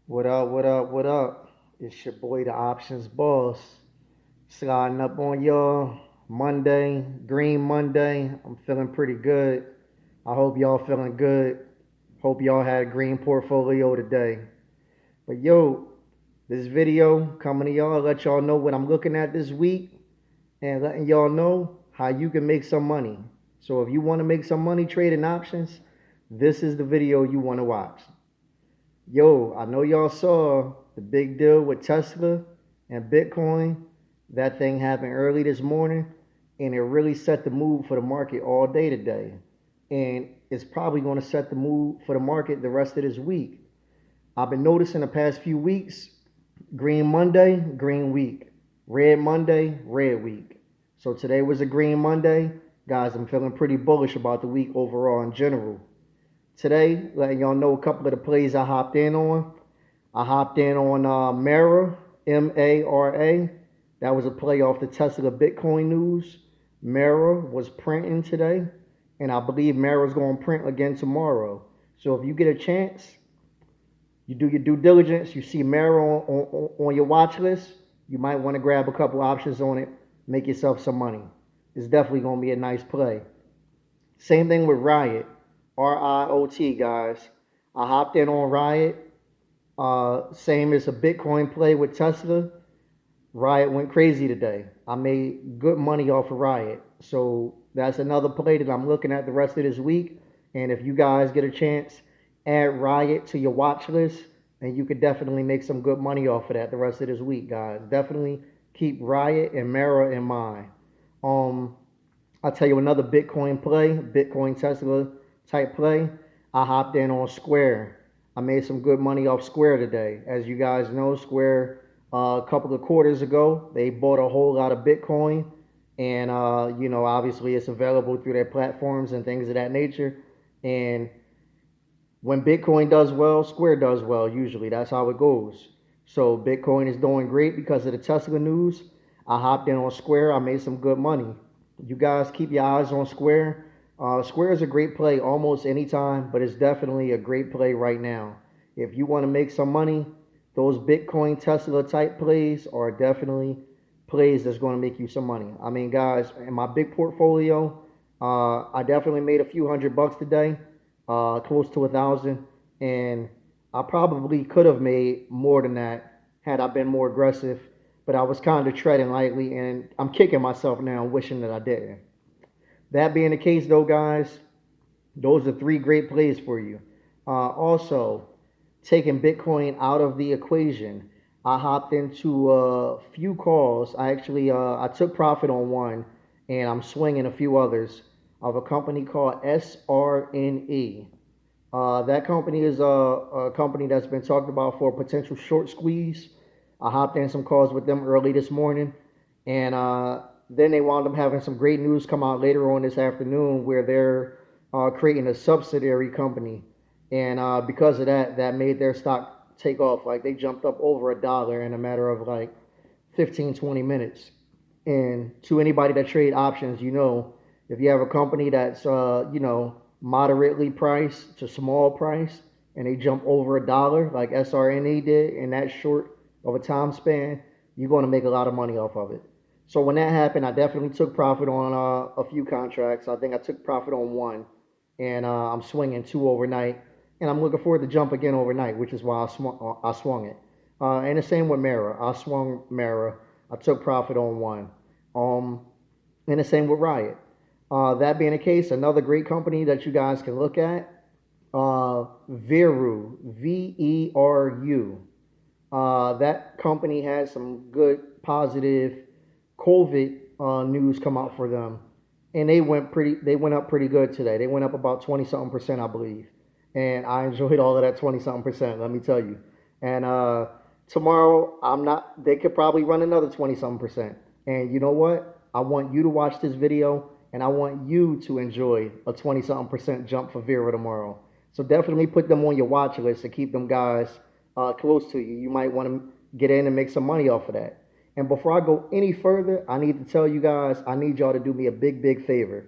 What up, what up, what up? It's your boy, the Options Boss. Sliding up on y'all. Monday, Green Monday. I'm feeling pretty good. I hope y'all feeling good. Hope y'all had a green portfolio today. But yo, this video coming to y'all, let y'all know what I'm looking at this week and letting y'all know how you can make some money. So if you want to make some money trading options, this is the video you want to watch. Yo, I know y'all saw the big deal with Tesla and Bitcoin. That thing happened early this morning, and it really set the mood for the market all day today. And it's probably going to set the mood for the market the rest of this week. I've been noticing the past few weeks green Monday, green week, red Monday, red week. So today was a green Monday. Guys, I'm feeling pretty bullish about the week overall in general. Today, letting y'all know a couple of the plays I hopped in on. I hopped in on Mara, Mara. That was a play off the Tesla Bitcoin news. Mara was printing today, and I believe Mara's going to print again tomorrow. So if you get a chance, you do your due diligence, you see Mara on your watch list, you might want to grab a couple options on it, make yourself some money. It's definitely going to be a nice play. Same thing with Riot, RIOT, guys. I hopped in on Riot. Same as a Bitcoin play with Tesla. Riot went crazy today. I made good money off of Riot. So that's another play that I'm looking at the rest of this week. And if you guys get a chance, add Riot to your watch list, and you could definitely make some good money off of that the rest of this week, guys. Definitely keep Riot and Mara in mind. Um, I'll tell you another Bitcoin play, Bitcoin Tesla type play. I hopped in on Square. I made some good money off Square today. As you guys know, Square a couple of quarters ago, they bought a whole lot of Bitcoin. And, obviously it's available through their platforms and things of that nature. And when Bitcoin does well, Square does well usually. That's how it goes. So Bitcoin is doing great because of the Tesla news. I hopped in on Square. I made some good money. You guys keep your eyes on Square. Square is a great play almost anytime, but it's definitely a great play right now. If you want to make some money, those Bitcoin Tesla type plays are definitely plays that's going to make you some money. I mean, guys, in my big portfolio, I definitely made a few $100 today, close to 1,000, and I probably could have made more than that had I been more aggressive. But I was kind of treading lightly, and I'm kicking myself now, wishing that I didn't. That being the case, though, guys, those are three great plays for you. Also, taking Bitcoin out of the equation, I hopped into a few calls. I took profit on one, and I'm swinging a few others of a company called SRNE. That company is a company that's been talked about for a potential short squeeze. I hopped in some calls with them early this morning, and then they wound up having some great news come out later on this afternoon where they're creating a subsidiary company, and because of that, that made their stock take off. Like they jumped up over $1 in a matter of like 15, 20 minutes. And to anybody that trade options, if you have a company that's moderately priced to small price, and they jump over $1 like SRNE did in that short of a time span, you're going to make a lot of money off of it. So when that happened, I definitely took profit on a few contracts. I think I took profit on one, and I'm swinging two overnight, and I'm looking forward to jump again overnight, which is why I swung it. And the same with Mara. I swung Mara. I took profit on one. Um, and the same with Riot. That being the case, another great company that you guys can look at, Veru, Veru. That company has some good positive COVID news come out for them, and they went up pretty good today. They went up about 20 something percent, I believe, and I enjoyed all of that 20 something percent. Let me tell you. And tomorrow, I'm not. They could probably run another 20 something percent. And you know what? I want you to watch this video, and I want you to enjoy a 20 something percent jump for Vera tomorrow. So definitely put them on your watch list and keep them guys close to you. You might want to get in and make some money off of that. And before I go any further, I need to tell you guys, I need y'all to do me a big, big favor.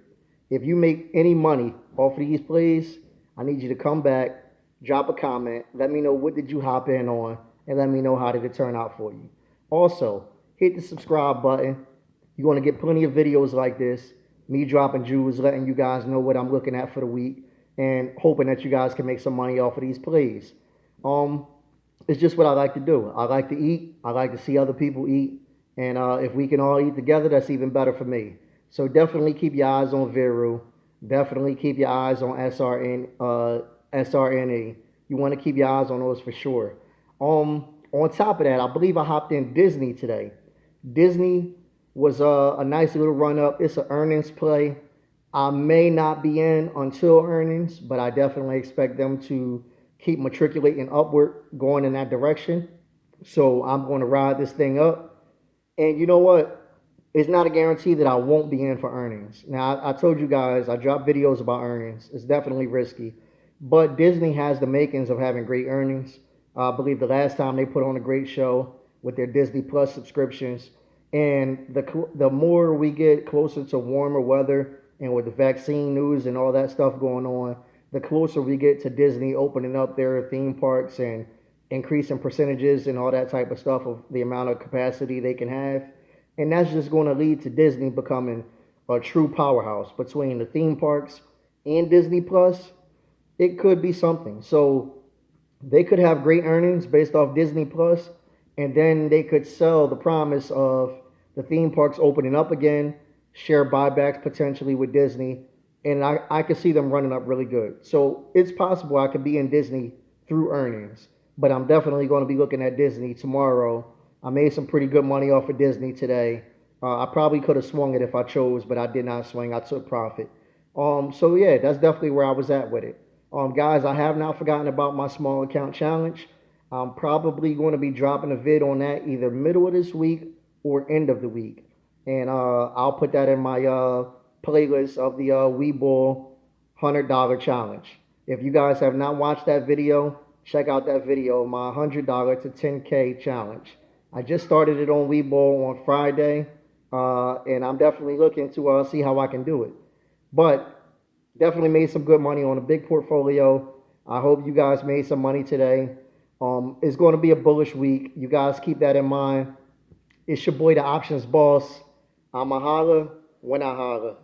If you make any money off of these plays, I need you to come back, Drop a comment. Let me know what did you hop in on, and let me know how did it turn out for you. Also, hit the subscribe button. You're going to get plenty of videos like this. Me dropping jewels, letting you guys know what I'm looking at for the week, and hoping that you guys can make some money off of these plays. Um, it's just what I like to do. I like to eat. I like to see other people eat. And if we can all eat together, that's even better for me. So definitely keep your eyes on Viru. Definitely keep your eyes on SRNE. You want to keep your eyes on those for sure. On top of that, I believe I hopped in Disney today. Disney was a nice little run up. It's an earnings play. I may not be in until earnings, but I definitely expect them to keep matriculating upward, going in that direction. So I'm going to ride this thing up. And you know what? It's not a guarantee that I won't be in for earnings. Now, I told you guys, I dropped videos about earnings. It's definitely risky. But Disney has the makings of having great earnings. I believe the last time they put on a great show with their Disney Plus subscriptions. And the more we get closer to warmer weather and with the vaccine news and all that stuff going on, the closer we get to Disney opening up their theme parks and increasing percentages and all that type of stuff of the amount of capacity they can have. And that's just going to lead to Disney becoming a true powerhouse between the theme parks and Disney Plus. It could be something. So they could have great earnings based off Disney Plus, and then they could sell the promise of the theme parks opening up again, share buybacks potentially with Disney, and I could see them running up really good. So it's possible I could be in Disney through earnings, but I'm definitely going to be looking at Disney tomorrow. I made some pretty good money off of Disney today. I probably could have swung it if I chose, but I did not swing. I took profit. So yeah, that's definitely where I was at with it. Guys, I have not forgotten about my small account challenge. I'm probably going to be dropping a vid on that either middle of this week or end of the week. And I'll put that in my playlist of the Webull $100 challenge. If you guys have not watched that video, check out that video, my $100 to 10K challenge. I just started it on Webull on Friday, and I'm definitely looking to see how I can do it. But definitely made some good money on a big portfolio. I hope you guys made some money today. It's going to be a bullish week. You guys keep that in mind. It's your boy, the Options Boss. I'm a holla when I holla.